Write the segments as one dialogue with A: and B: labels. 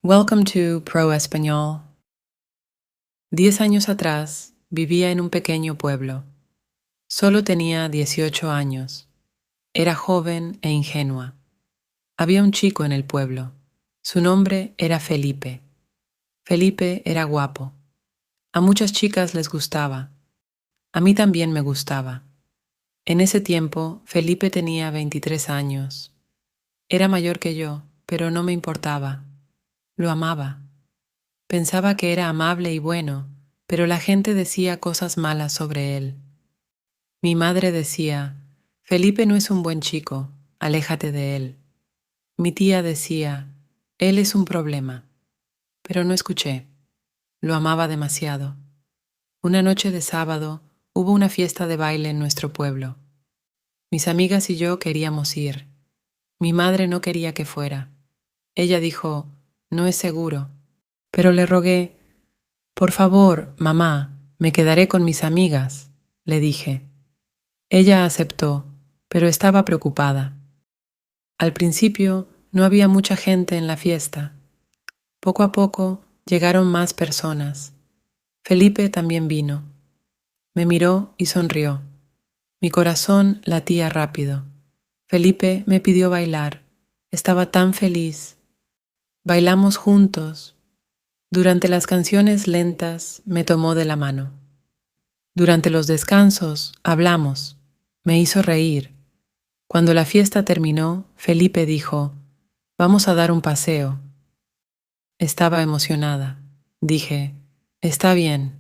A: Welcome to Pro Español. 10 años atrás vivía en un pequeño pueblo. Solo tenía 18 años. Era joven e ingenua. Había un chico en el pueblo. Su nombre era Felipe. Felipe era guapo. A muchas chicas les gustaba. A mí también me gustaba. En ese tiempo, Felipe tenía 23 años. Era mayor que yo, pero no me importaba. Lo amaba. Pensaba que era amable y bueno, pero la gente decía cosas malas sobre él. Mi madre decía, Felipe no es un buen chico, aléjate de él. Mi tía decía, él es un problema. Pero no escuché. Lo amaba demasiado. Una noche de sábado hubo una fiesta de baile en nuestro pueblo. Mis amigas y yo queríamos ir. Mi madre no quería que fuera. Ella dijo, no es seguro. Pero le rogué, por favor, mamá, me quedaré con mis amigas, le dije. Ella aceptó, pero estaba preocupada. Al principio no había mucha gente en la fiesta. Poco a poco llegaron más personas. Felipe también vino. Me miró y sonrió. Mi corazón latía rápido. Felipe me pidió bailar. Estaba tan feliz. Bailamos juntos. Durante las canciones lentas me tomó de la mano. Durante los descansos hablamos. Me hizo reír. Cuando la fiesta terminó, Felipe dijo, vamos a dar un paseo. Estaba emocionada. Dije, está bien.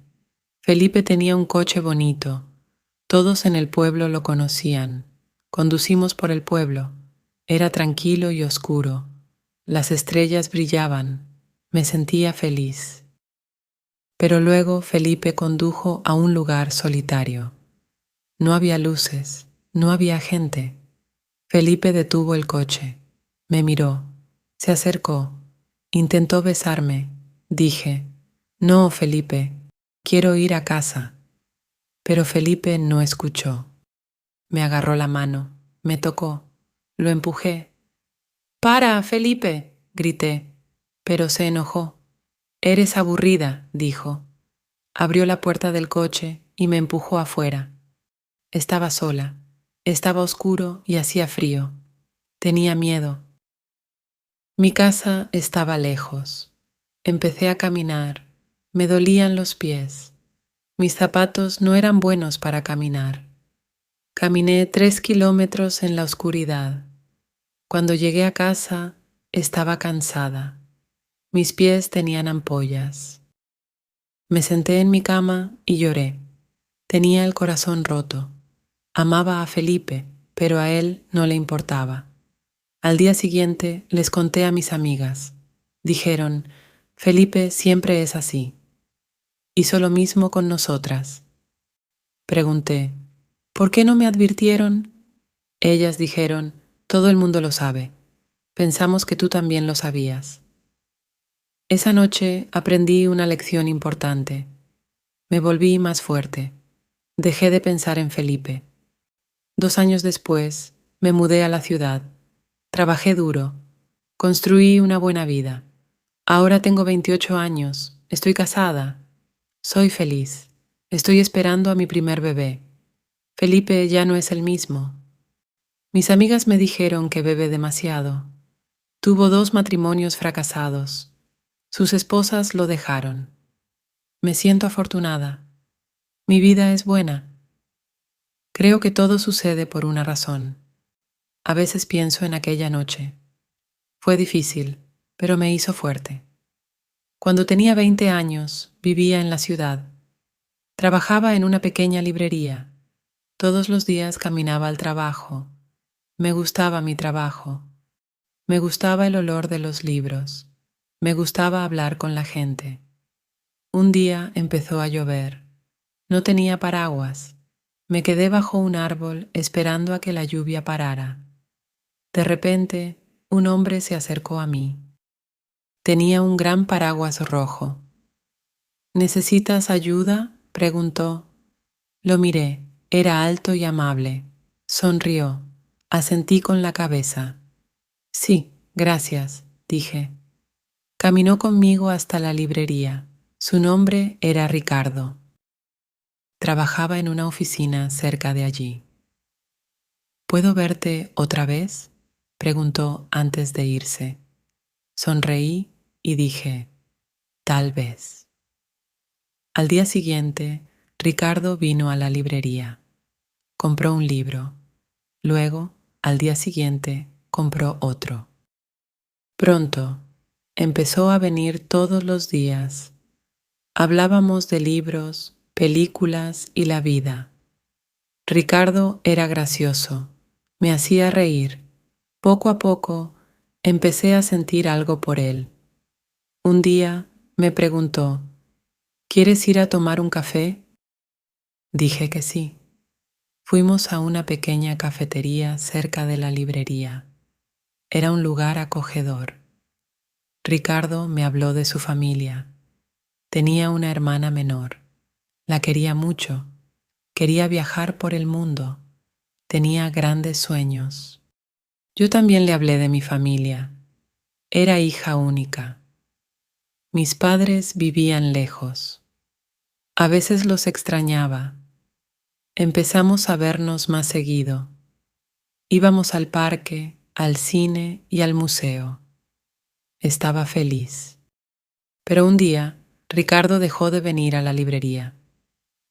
A: Felipe tenía un coche bonito. Todos en el pueblo lo conocían. Conducimos por el pueblo. Era tranquilo y oscuro. Las estrellas brillaban. Me sentía feliz. Pero luego Felipe condujo a un lugar solitario. No había luces, no había gente. Felipe detuvo el coche. Me miró. Se acercó. Intentó besarme. Dije, no, Felipe, quiero ir a casa. Pero Felipe no escuchó. Me agarró la mano. Me tocó. Lo empujé. ¡Para, Felipe! Grité. Pero se enojó. Eres aburrida, dijo. Abrió la puerta del coche y me empujó afuera. Estaba sola. Estaba oscuro y hacía frío. Tenía miedo. Mi casa estaba lejos. Empecé a caminar. Me dolían los pies. Mis zapatos no eran buenos para caminar. Caminé 3 kilómetros en la oscuridad. Cuando llegué a casa, estaba cansada. Mis pies tenían ampollas. Me senté en mi cama y lloré. Tenía el corazón roto. Amaba a Felipe, pero a él no le importaba. Al día siguiente les conté a mis amigas. Dijeron, Felipe siempre es así. Hizo lo mismo con nosotras. Pregunté, ¿por qué no me advirtieron? Ellas dijeron, todo el mundo lo sabe. Pensamos que tú también lo sabías. Esa noche aprendí una lección importante. Me volví más fuerte. Dejé de pensar en Felipe. 2 años después, me mudé a la ciudad. Trabajé duro. Construí una buena vida. Ahora tengo 28 años. Estoy casada. Soy feliz. Estoy esperando a mi primer bebé. Felipe ya no es el mismo. Mis amigas me dijeron que bebe demasiado. Tuvo 2 matrimonios fracasados. Sus esposas lo dejaron. Me siento afortunada. Mi vida es buena. Creo que todo sucede por una razón. A veces pienso en aquella noche. Fue difícil, pero me hizo fuerte. Cuando tenía 20 años, vivía en la ciudad. Trabajaba en una pequeña librería. Todos los días caminaba al trabajo. Me gustaba mi trabajo. Me gustaba el olor de los libros. Me gustaba hablar con la gente. Un día empezó a llover. No tenía paraguas. Me quedé bajo un árbol esperando a que la lluvia parara. De repente, un hombre se acercó a mí. Tenía un gran paraguas rojo. ¿Necesitas ayuda?, preguntó. Lo miré. Era alto y amable. Sonrió. Asentí con la cabeza. Sí, gracias, dije. Caminó conmigo hasta la librería. Su nombre era Ricardo. Trabajaba en una oficina cerca de allí. ¿Puedo verte otra vez?, preguntó antes de irse. Sonreí y dije, tal vez. Al día siguiente, Ricardo vino a la librería. Compró un libro. Luego, al día siguiente, compró otro. Pronto, empezó a venir todos los días. Hablábamos de libros, películas y la vida. Ricardo era gracioso, me hacía reír. Poco a poco, empecé a sentir algo por él. Un día me preguntó, ¿quieres ir a tomar un café? Dije que sí. Fuimos a una pequeña cafetería cerca de la librería. Era un lugar acogedor. Ricardo me habló de su familia. Tenía una hermana menor. La quería mucho. Quería viajar por el mundo. Tenía grandes sueños. Yo también le hablé de mi familia. Era hija única. Mis padres vivían lejos. A veces los extrañaba. Empezamos a vernos más seguido. Íbamos al parque, al cine y al museo. Estaba feliz. Pero un día, Ricardo dejó de venir a la librería.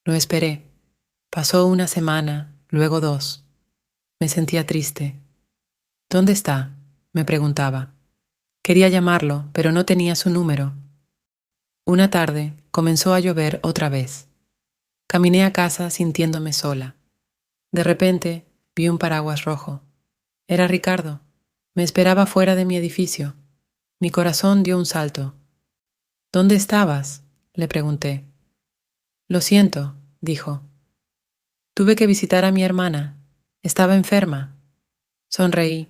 A: Lo esperé. Pasó una semana, luego 2. Me sentía triste. ¿Dónde está?, me preguntaba. Quería llamarlo, pero no tenía su número. Una tarde comenzó a llover otra vez. Caminé a casa sintiéndome sola. De repente vi un paraguas rojo. Era Ricardo. Me esperaba fuera de mi edificio. Mi corazón dio un salto. ¿Dónde estabas?, le pregunté. Lo siento, dijo. Tuve que visitar a mi hermana. Estaba enferma. Sonreí.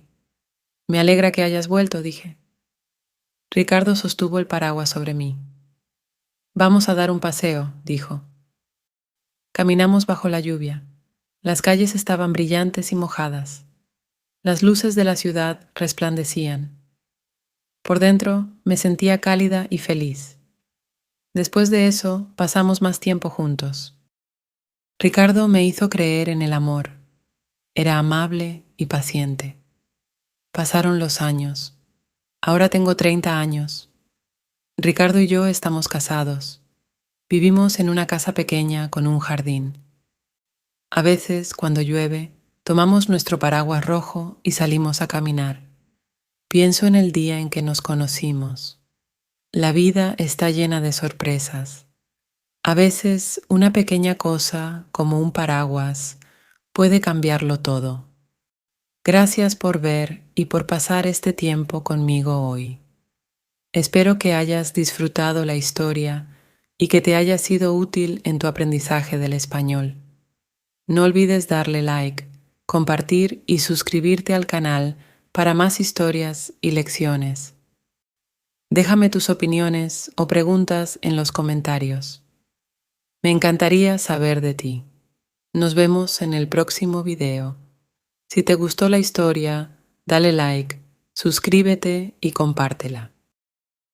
A: Me alegra que hayas vuelto, dije. Ricardo sostuvo el paraguas sobre mí. Vamos a dar un paseo, dijo. Caminamos bajo la lluvia. Las calles estaban brillantes y mojadas. Las luces de la ciudad resplandecían. Por dentro me sentía cálida y feliz. Después de eso pasamos más tiempo juntos. Ricardo me hizo creer en el amor. Era amable y paciente. Pasaron los años. Ahora tengo 30 años. Ricardo y yo estamos casados. Vivimos en una casa pequeña con un jardín. A veces, cuando llueve, tomamos nuestro paraguas rojo y salimos a caminar. Pienso en el día en que nos conocimos. La vida está llena de sorpresas. A veces, una pequeña cosa, como un paraguas, puede cambiarlo todo. Gracias por ver y por pasar este tiempo conmigo hoy. Espero que hayas disfrutado la historia y que te haya sido útil en tu aprendizaje del español. No olvides darle like, compartir y suscribirte al canal para más historias y lecciones. Déjame tus opiniones o preguntas en los comentarios. Me encantaría saber de ti. Nos vemos en el próximo video. Si te gustó la historia, dale like, suscríbete y compártela.